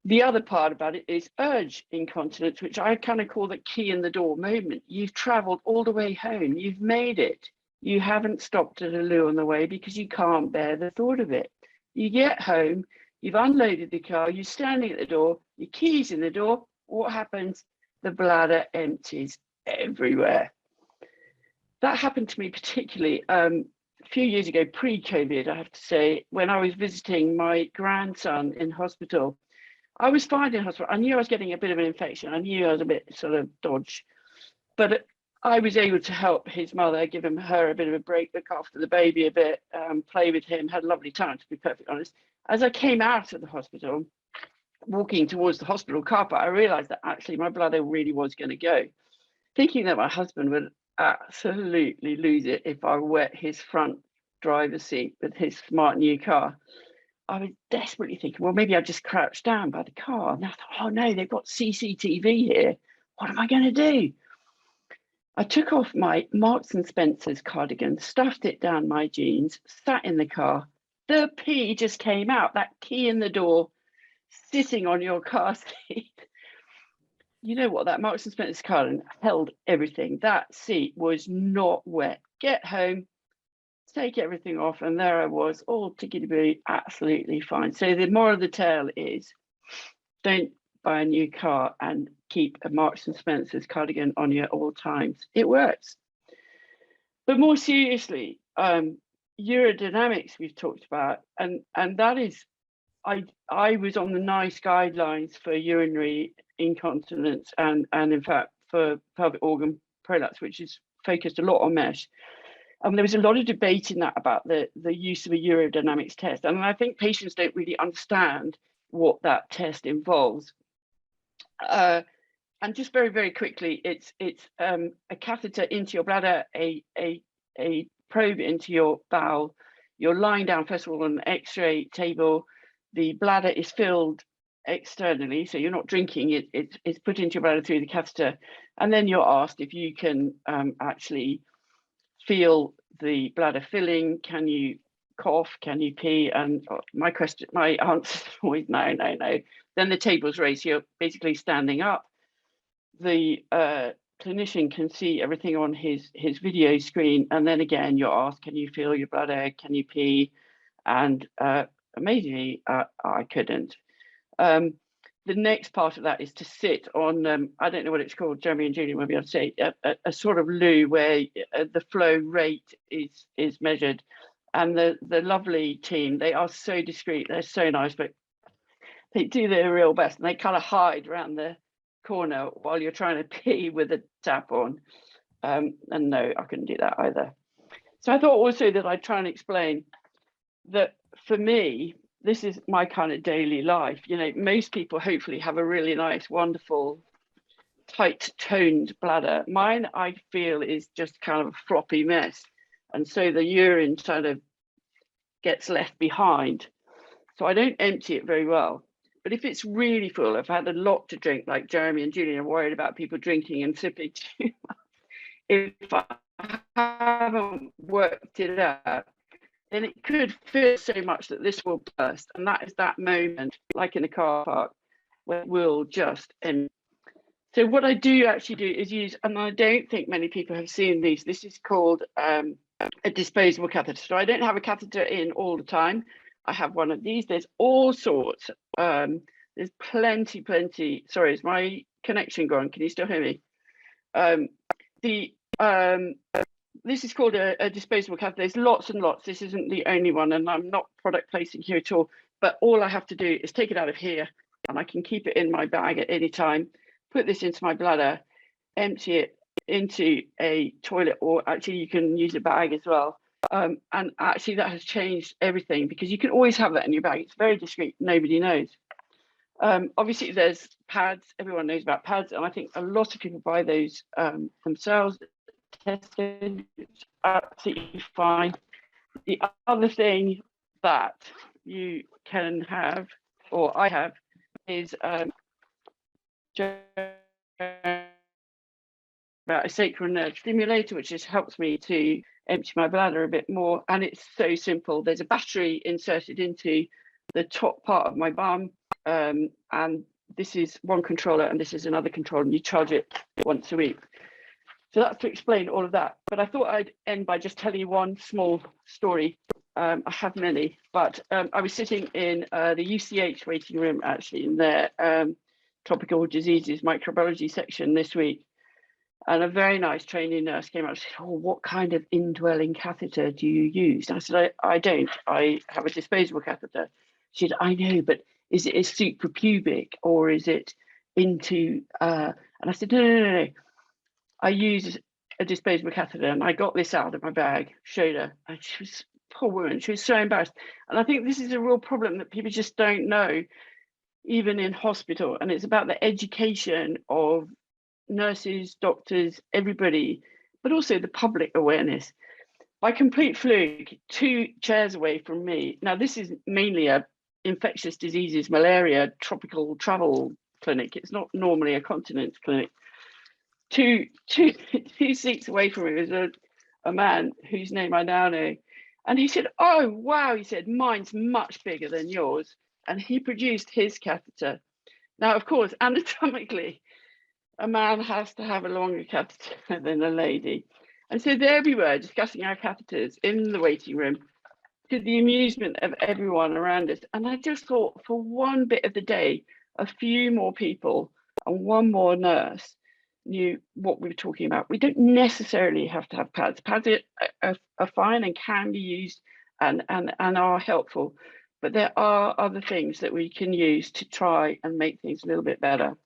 The other part about it is urge incontinence, which I kind of call the key in the door moment. You've traveled all the way home, you've made it. You haven't stopped at a loo on the way because you can't bear the thought of it. You get home, you've unloaded the car, you're standing at the door, your key's in the door. What happens? The bladder empties everywhere. That happened to me particularly a few years ago, pre-COVID, I have to say, when I was visiting my grandson in hospital. I was fine in hospital. I knew I was getting a bit of an infection. I knew I was a bit sort of dodge, but I was able to help his mother, give her a bit of a break, look after the baby a bit, play with him, had a lovely time, to be perfectly honest. As I came out of the hospital, walking towards the hospital car park, I realized that actually my bladder really was going to go. Thinking that my husband would absolutely lose it if I wet his front driver's seat with his smart new car. I was desperately thinking, well, maybe I'll just crouch down by the car. And I thought, oh no, they've got CCTV here. What am I going to do? I took off my Marks and Spencer's cardigan, stuffed it down my jeans, sat in the car. The pee just came out, that key in the door, sitting on your car seat. You know what, that Marks and Spencer's cardigan held everything. That seat was not wet. Get home, take everything off, and there I was, all tickety-boo, absolutely fine. So the moral of the tale is, don't buy a new car and keep a Marks and Spencer's cardigan on you at all times. It works. But more seriously, urodynamics we've talked about, and that is, I was on the NICE guidelines for urinary incontinence and in fact for pelvic organ prolapse, which is focused a lot on mesh. There was a lot of debate in that about the use of a urodynamics test. And I think patients don't really understand what that test involves. And just very, very quickly, it's a catheter into your bladder, a probe into your bowel. You're lying down, first of all, on an X-ray table. The bladder is filled externally, so you're not drinking. It's put into your bladder through the catheter. And then you're asked if you can actually feel the bladder filling. Can you cough? Can you pee? And my answer is always no, no, no. Then the table's raised. You're basically standing up. The clinician can see everything on his video screen, and then again you're asked, can you feel your bladder? Can you pee? And amazingly, I couldn't. The next part of that is to sit on, I don't know what it's called, Jeremy and Julian will be able to say, a sort of loo where the flow rate is measured. And the lovely team, they are so discreet, they're so nice, but they do their real best, and they kind of hide around the corner while you're trying to pee with a tap on. And no, I couldn't do that either. So I thought also that I'd try and explain that for me, this is my kind of daily life. You know, most people hopefully have a really nice, wonderful, tight toned bladder. Mine, I feel, is just kind of a floppy mess. And so the urine kind of gets left behind. So I don't empty it very well. But if it's really full, I've had a lot to drink, like Jeremy and Julian are worried about people drinking and sipping too much. If I haven't worked it out, then it could fill so much that this will burst. And that is that moment, like in a car park, where it will just end. So what I do actually do is use, and I don't think many people have seen these, this is called a disposable catheter. So I don't have a catheter in all the time. I have one of these. There's all sorts. There's plenty. Sorry, is my connection gone? Can you still hear me? This is called a disposable catheter. There's lots and lots. This isn't the only one, and I'm not product placing here at all. But all I have to do is take it out of here, and I can keep it in my bag at any time. Put this into my bladder, empty it into a toilet, or actually you can use a bag as well. And actually that has changed everything, because you can always have that in your bag. It's very discreet, nobody knows. Obviously there's pads, everyone knows about pads, and I think a lot of people buy those themselves. Tested, it's absolutely fine. The other thing that you can have, or I have, is about a sacral nerve stimulator, which just helps me to empty my bladder a bit more. And it's so simple. There's a battery inserted into the top part of my bum, and this is one controller and this is another controller, and you charge it once a week. So that's to explain all of that. But I thought I'd end by just telling you one small story. I have many, but I was sitting in the UCH waiting room, actually, in their tropical diseases microbiology section this week. And a very nice training nurse came up and said, oh, what kind of indwelling catheter do you use? And I said, I don't. I have a disposable catheter. She said, I know, but is it a suprapubic or is it into... And I said, no. I use a disposable catheter, and I got this out of my bag, showed her, and she was, poor woman, she was so embarrassed. And I think this is a real problem that people just don't know, even in hospital. And it's about the education of nurses, doctors, everybody, but also the public awareness. By complete fluke, 2 chairs away from me. Now, this is mainly a infectious diseases, malaria, tropical travel clinic. It's not normally a continence clinic. Two seats away from me was a man whose name I now know. And he said, "Oh, wow," he said, "mine's much bigger than yours." And he produced his catheter. Now, of course, anatomically, a man has to have a longer catheter than a lady. And so there we were discussing our catheters in the waiting room to the amusement of everyone around us. And I just thought, for one bit of the day, a few more people and one more nurse knew what we were talking about. We don't necessarily have to have pads. Pads are fine and can be used and are helpful. But there are other things that we can use to try and make things a little bit better.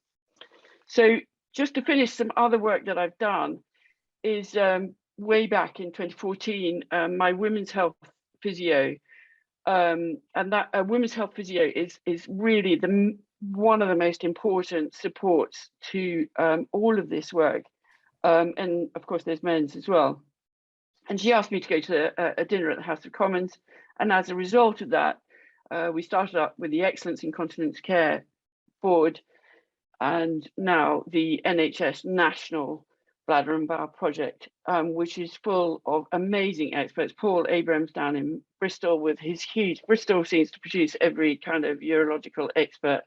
So just to finish, some other work that I've done is way back in 2014, my women's health physio, and that women's health physio is really one of the most important supports to all of this work. And of course, there's men's as well. And she asked me to go to a dinner at the House of Commons. And as a result of that, we started up with the Excellence in Continence Care Board, and now the NHS National Bladder and Bowel Project, which is full of amazing experts. Paul Abrams down in Bristol with his huge, Bristol seems to produce every kind of urological expert.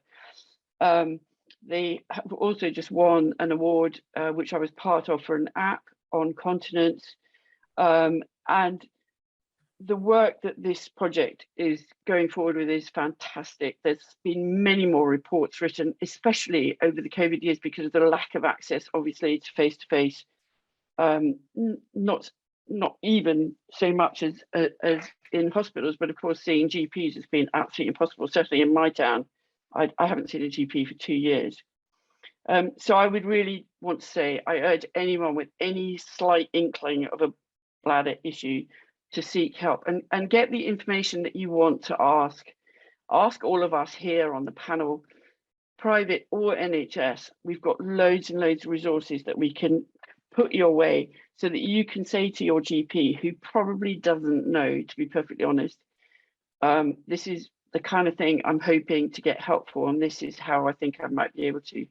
They have also just won an award, which I was part of, for an app on continence. And the work that this project is going forward with is fantastic. There's been many more reports written, especially over the COVID years, because of the lack of access, obviously, to face-to-face. Not even so much as in hospitals, but of course, seeing GPs has been absolutely impossible. Certainly in my town, I haven't seen a GP for 2 years. So I would really want to say, I urge anyone with any slight inkling of a bladder issue to seek help and get the information that you want to ask. Ask all of us here on the panel, private or NHS. We've got loads and loads of resources that we can put your way so that you can say to your GP, who probably doesn't know, to be perfectly honest, this is the kind of thing I'm hoping to get help for, and this is how I think I might be able to.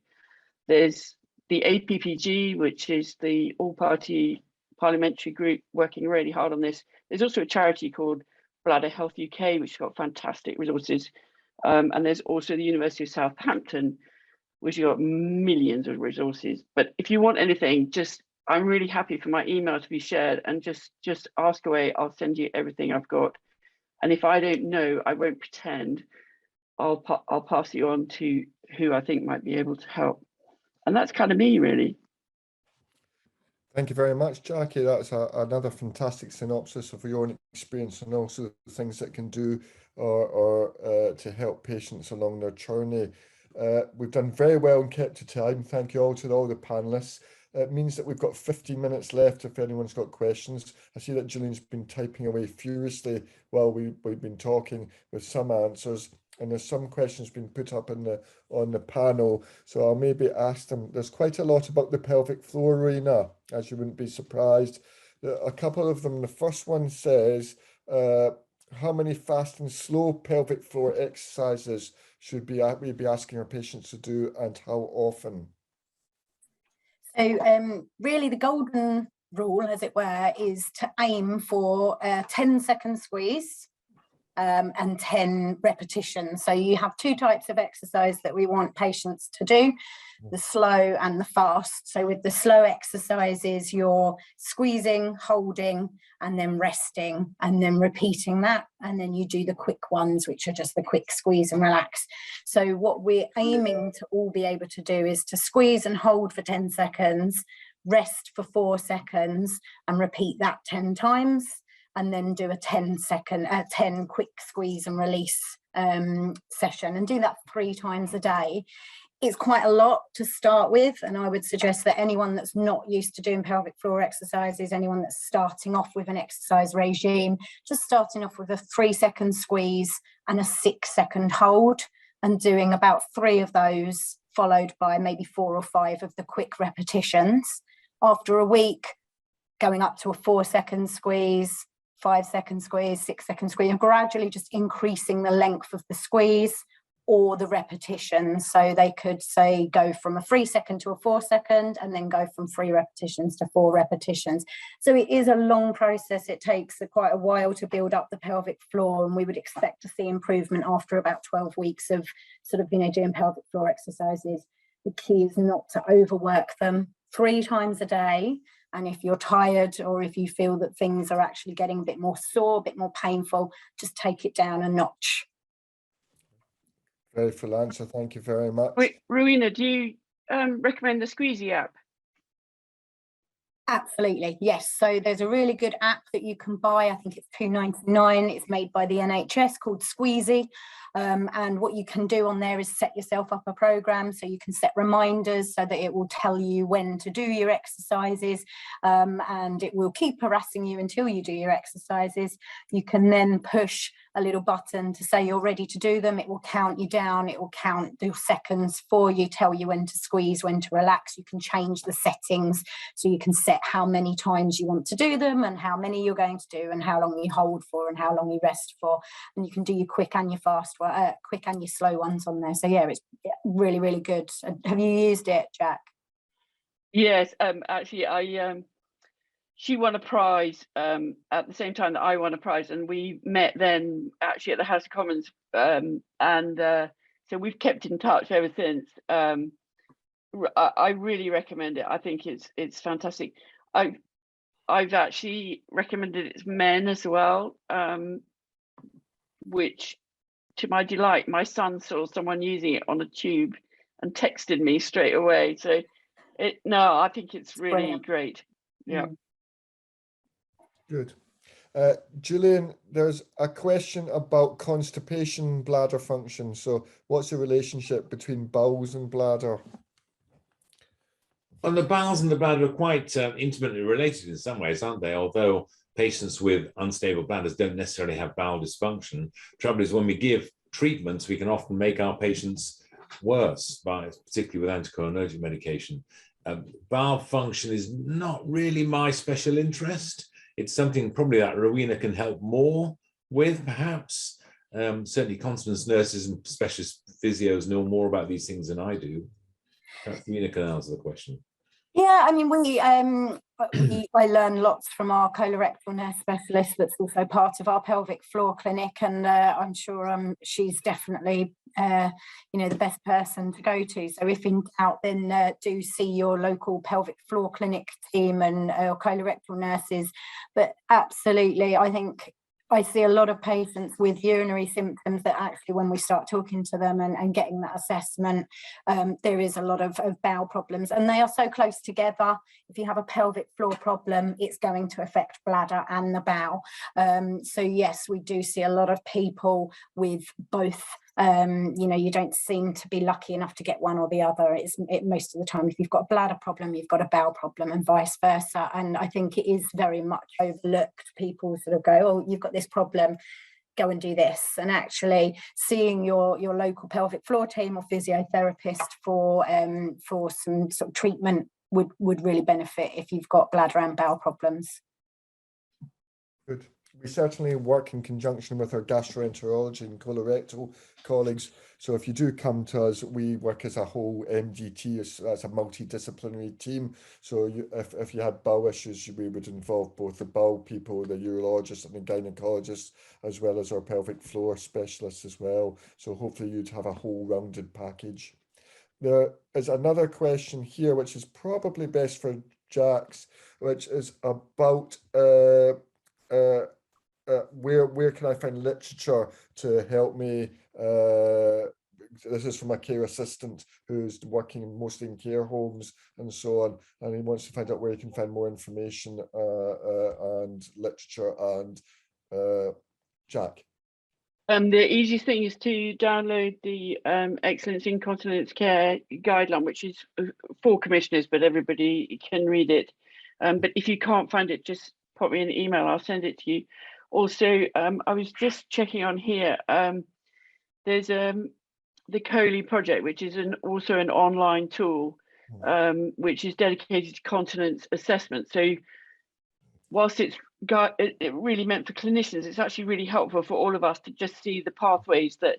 There's the APPG, which is the all-party parliamentary group working really hard on this. There's also a charity called Bladder Health UK, which has got fantastic resources. And there's also the University of Southampton, which has got millions of resources. But if you want anything, I'm really happy for my email to be shared, and just ask away. I'll send you everything I've got. And if I don't know, I won't pretend. I'll pass you on to who I think might be able to help. And that's kind of me, really. Thank you very much, Jackie. That's another fantastic synopsis of your own experience, and also the things that can do or to help patients along their journey. We've done very well and kept to time. Thank you all to all the panelists. It means that we've got 15 minutes left if anyone's got questions. I see that Julian's been typing away furiously while we've been talking with some answers. And there's some questions being put up on the panel, so I'll maybe ask them. There's quite a lot about the pelvic floor, Rowena, as you wouldn't be surprised. A couple of them. The first one says, how many fast and slow pelvic floor exercises should we be asking our patients to do, and how often? So really the golden rule, as it were, is to aim for a 10-second squeeze and 10 repetitions. So you have 2 types of exercise that we want patients to do, the slow and the fast. So with the slow exercises, you're squeezing, holding, and then resting, and then repeating that. And then you do the quick ones, which are just the quick squeeze and relax. So what we're aiming to all be able to do is to squeeze and hold for 10 seconds, rest for 4 seconds, and repeat that 10 times. And then do a 10 quick squeeze and release session, and do that 3 times a day. It's quite a lot to start with, and I would suggest that anyone that's not used to doing pelvic floor exercises, anyone that's starting off with an exercise regime, just starting off with a 3-second squeeze and a 6-second hold, and doing about 3 of those, followed by maybe 4 or 5 of the quick repetitions. After a week, going up to a 4-second squeeze, 5-second squeeze, 6-second squeeze, and gradually just increasing the length of the squeeze or the repetitions. So they could say go from a 3-second to a 4-second, and then go from 3 repetitions to 4 repetitions. So it is a long process. It takes quite a while to build up the pelvic floor, and we would expect to see improvement after about 12 weeks of sort of, doing pelvic floor exercises. The key is not to overwork them 3 times a day. And if you're tired, or if you feel that things are actually getting a bit more sore, a bit more painful, just take it down a notch. Very full answer. Thank you very much. Wait, Rowena, do you recommend the Squeezy app? Absolutely, yes. So there's a really good app that you can buy. I think it's £2.99. It's made by the NHS, called Squeezy. And what you can do on there is set yourself up a program. So you can set reminders so that it will tell you when to do your exercises, and it will keep harassing you until you do your exercises. You can then push a little button to say you're ready to do them. It will count you down. It will count the seconds for you, tell you when to squeeze, when to relax. You can change the settings, so you can set how many times you want to do them, and how many you're going to do, and how long you hold for, and how long you rest for. And you can do your quick and your fast, quick and your slow ones on there. So yeah, it's really, really good. Have you used it, Jaq? Yes, actually, she won a prize at the same time that I won a prize, and we met then actually at the House of Commons, so we've kept in touch ever since. I really recommend it. I think it's fantastic. I've actually recommended it to men as well, which, to my delight, my son saw someone using it on a tube and texted me straight away. So I think it's really brilliant. great. Yeah. Good. Julian, there's a question about constipation bladder function. So what's the relationship between bowels and bladder? Well, the bowels and the bladder are quite intimately related in some ways, aren't they? Although patients with unstable bladders don't necessarily have bowel dysfunction. Trouble is, when we give treatments, we can often make our patients worse, particularly with anticholinergic medication. Bowel function is not really my special interest. It's something probably that Rowena can help more with, perhaps. Certainly continence nurses and specialist physios know more about these things than I do. Perhaps Rowena can answer the question. Yeah, I mean, I learn lots from our colorectal nurse specialist that's also part of our pelvic floor clinic, and I'm sure she's definitely the best person to go to. So if in doubt, then do see your local pelvic floor clinic team and colorectal nurses. But absolutely, I think I see a lot of patients with urinary symptoms that actually, when we start talking to them and getting that assessment, there is a lot of bowel problems, and they are so close together. If you have a pelvic floor problem, it's going to affect bladder and the bowel. So yes, we do see a lot of people with both. You don't seem to be lucky enough to get one or the other. Most of the time, if you've got a bladder problem, you've got a bowel problem, and vice versa. And I think it is very much overlooked. People sort of go, oh, you've got this problem, go and do this. And actually seeing your local pelvic floor team or physiotherapist for some sort of treatment would really benefit if you've got bladder and bowel problems. Good. We certainly work in conjunction with our gastroenterology and colorectal colleagues. So if you do come to us, we work as a whole MGT, so that's a multidisciplinary team. So if you had bowel issues, we would involve both the bowel people, the urologists and the gynecologists, as well as our pelvic floor specialists as well. So hopefully you'd have a whole rounded package. There is another question here, which is probably best for Jaq's, which is about where can I find literature to help me? This is from a care assistant who's working mostly in care homes and so on, and he wants to find out where he can find more information and literature. And Jaq. The easiest thing is to download the Excellence Incontinence Care Guideline, which is for commissioners, but everybody can read it. But if you can't find it, just pop me an email, I'll send it to you. Also, I was just checking on here. There's the COLI project, which is also an online tool, which is dedicated to continence assessment. So whilst it really meant for clinicians, it's actually really helpful for all of us to just see the pathways that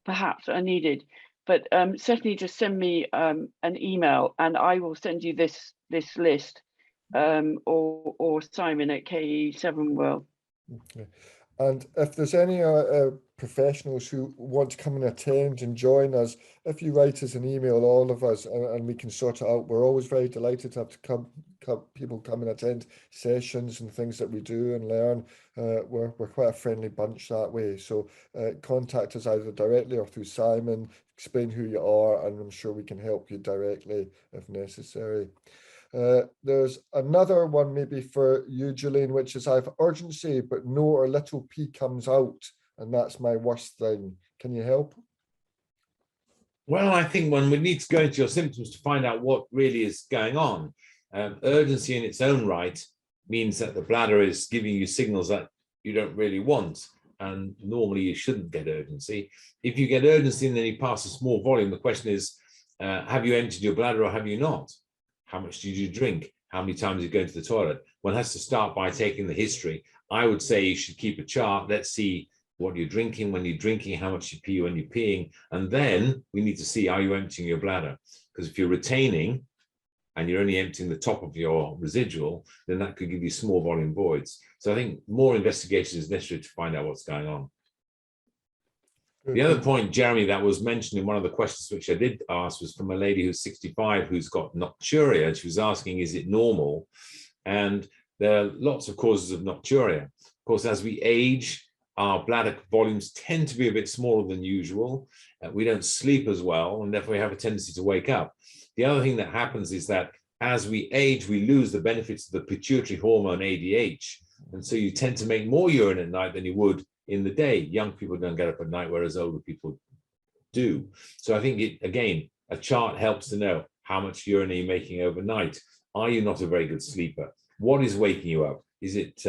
perhaps are needed. But certainly just send me an email and I will send you this list, or Simon at KE7 will. Okay. And if there's any professionals who want to come and attend and join us, if you write us an email, all of us, and we can sort it out. We're always very delighted to have people come and attend sessions and things that we do and learn. We're quite a friendly bunch that way. So contact us either directly or through Simon, explain who you are, and I'm sure we can help you directly if necessary. There's another one maybe for you, Julian, which is I have urgency, but no or little pee comes out, and that's my worst thing. Can you help? Well, I think one would need to go into your symptoms to find out what really is going on. Urgency in its own right means that the bladder is giving you signals that you don't really want, and normally you shouldn't get urgency. If you get urgency and then you pass a small volume, the question is, have you emptied your bladder or have you not? How much did you drink? How many times did you go to the toilet? One has to start by taking the history. I would say you should keep a chart. Let's see what you're drinking, when you're drinking, how much you pee when you're peeing. And then we need to see, are you emptying your bladder? Because if you're retaining and you're only emptying the top of your residual, then that could give you small volume voids. So I think more investigation is necessary to find out what's going on. The other point, Jeremy, that was mentioned in one of the questions which I did ask was from a lady who's 65 who's got nocturia. She was asking, is it normal? And there are lots of causes of nocturia. Of course, as we age, our bladder volumes tend to be a bit smaller than usual. We don't sleep as well, and therefore we have a tendency to wake up. The other thing that happens is that as we age, we lose the benefits of the pituitary hormone ADH. And so you tend to make more urine at night than you would in the day. Young people don't get up at night, whereas older people do. So I think, again, a chart helps to know how much urine are you making overnight. Are you not a very good sleeper? What is waking you up? Is it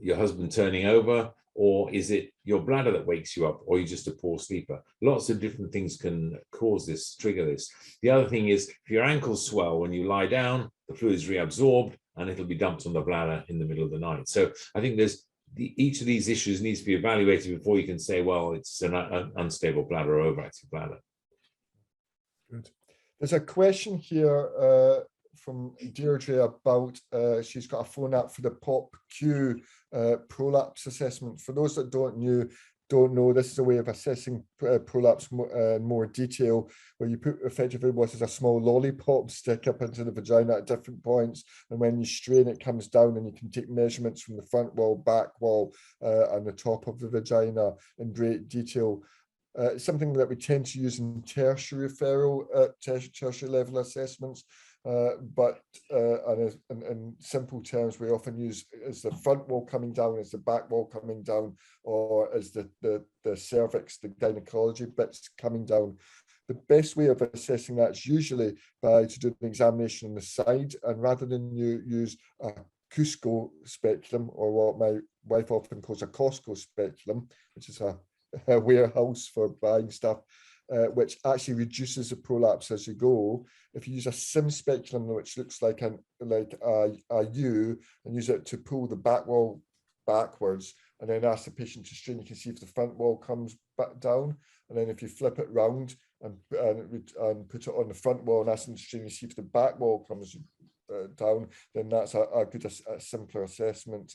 your husband turning over, or is it your bladder that wakes you up, or you're just a poor sleeper? Lots of different things can cause this, trigger this. The other thing is, if your ankles swell when you lie down, the fluid is reabsorbed and it'll be dumped on the bladder in the middle of the night. So I think each of these issues needs to be evaluated before you can say, well, it's an unstable bladder or overactive bladder. Good. There's a question here from Deirdre about, she's got a phone app for the POP-Q prolapse assessment. For those that don't know, this is a way of assessing prolapse in more detail, where you put effectively what is a small lollipop stick up into the vagina at different points, and when you strain it comes down, and you can take measurements from the front wall, back wall, and the top of the vagina in great detail. It's something that we tend to use in tertiary referral, tertiary level assessments. But in simple terms, we often use, is the front wall coming down, is the back wall coming down, or is the cervix, the gynecology bits coming down? The best way of assessing that is usually by to do an examination on the side, and rather than you use a Cusco speculum, or what my wife often calls a Costco speculum, which is a warehouse for buying stuff, which actually reduces the prolapse as you go. If you use a sim speculum, which looks like a U, and use it to pull the back wall backwards, and then ask the patient to strain, you can see if the front wall comes back down. And then if you flip it round and put it on the front wall and ask them to strain, you see if the back wall comes down, then that's a good, a simpler assessment.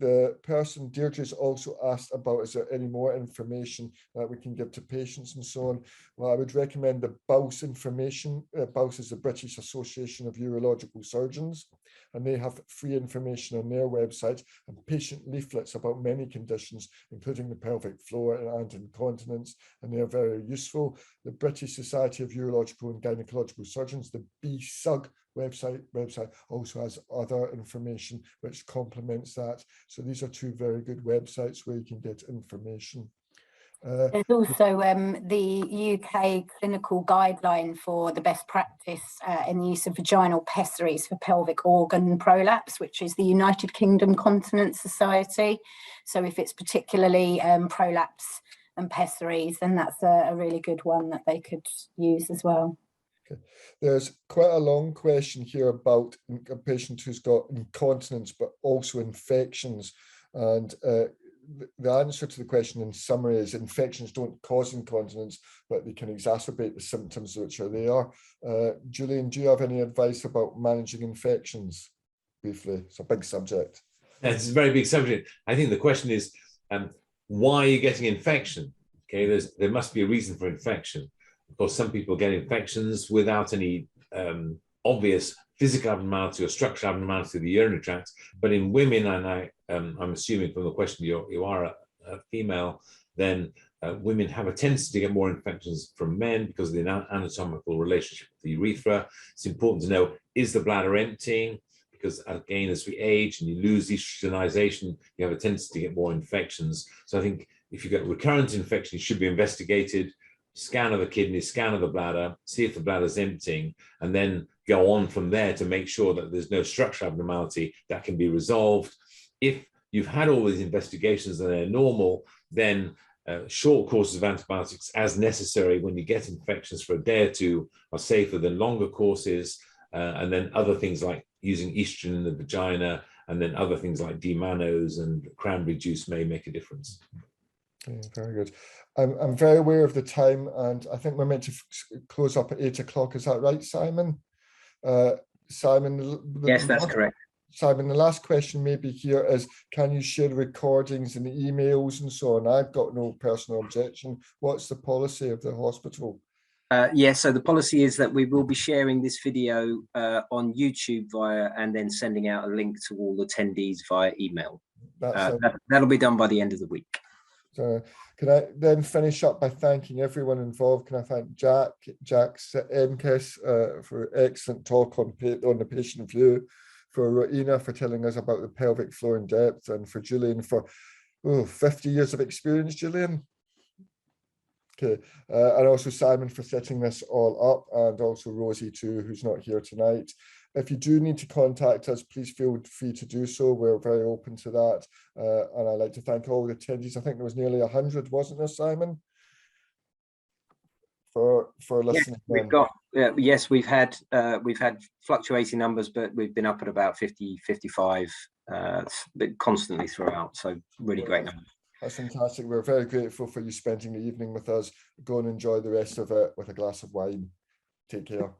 The person, Deirdre's also asked about, is there any more information that we can give to patients and so on? Well, I would recommend the BAUS information. BAUS is the British Association of Urological Surgeons, and they have free information on their website and patient leaflets about many conditions, including the pelvic floor and incontinence, and they are very useful. The British Society of Urological and Gynecological Surgeons, the BSUG website also has other information which complements that. So these are two very good websites where you can get information. There's also the UK clinical guideline for the best practice in the use of vaginal pessaries for pelvic organ prolapse, which is the United Kingdom Continence Society. So if it's particularly prolapse and pessaries, then that's a really good one that they could use as well. Okay. There's quite a long question here about a patient who's got incontinence, but also infections. And the answer to the question in summary is infections don't cause incontinence, but they can exacerbate the symptoms which are there. Julian, do you have any advice about managing infections? Briefly, it's a big subject. It's a very big subject. I think the question is, why are you getting infection? Okay, there must be a reason for infection. Of course, some people get infections without any obvious physical abnormality or structural abnormality of the urinary tract. But in women, and I'm assuming from the question you are a female, then women have a tendency to get more infections from men because of the anatomical relationship with the urethra. It's important to know, is the bladder emptying? Because again, as we age and you lose estrogenization, you have a tendency to get more infections. So I think if you get recurrent infection, it should be investigated. Scan of the kidney, scan of the bladder, see if the bladder is emptying, and then go on from there to make sure that there's no structural abnormality that can be resolved. If you've had all these investigations and they're normal, then short courses of antibiotics as necessary when you get infections for a day or two are safer than longer courses. And then other things like using estrogen in the vagina, and then other things like D-mannose and cranberry juice may make a difference. Yeah, very good. I'm very aware of the time, and I think we're meant to close up at 8 o'clock. Is that right, Simon? Simon? Yes, that's correct. Simon, the last question maybe here is, can you share recordings and emails and so on? I've got no personal objection. What's the policy of the hospital? Yes, so the policy is that we will be sharing this video on YouTube and then sending out a link to all attendees via email. That'll be done by the end of the week. So can I then finish up by thanking everyone involved? Can I thank Jaq Emkes for excellent talk on the patient view, for Rowena for telling us about the pelvic floor in depth, and for Julian for 50 years of experience, Julian. Okay, and also Simon for setting this all up, and also Rosie too, who's not here tonight. If you do need to contact us, please feel free to do so. We're very open to that. And I'd like to thank all the attendees. I think there was nearly 100, wasn't there, Simon? For listening. Yes, we've had fluctuating numbers, but we've been up at about 50, 55 constantly throughout. So really great numbers. That's fantastic. We're very grateful for you spending the evening with us. Go and enjoy the rest of it with a glass of wine. Take care.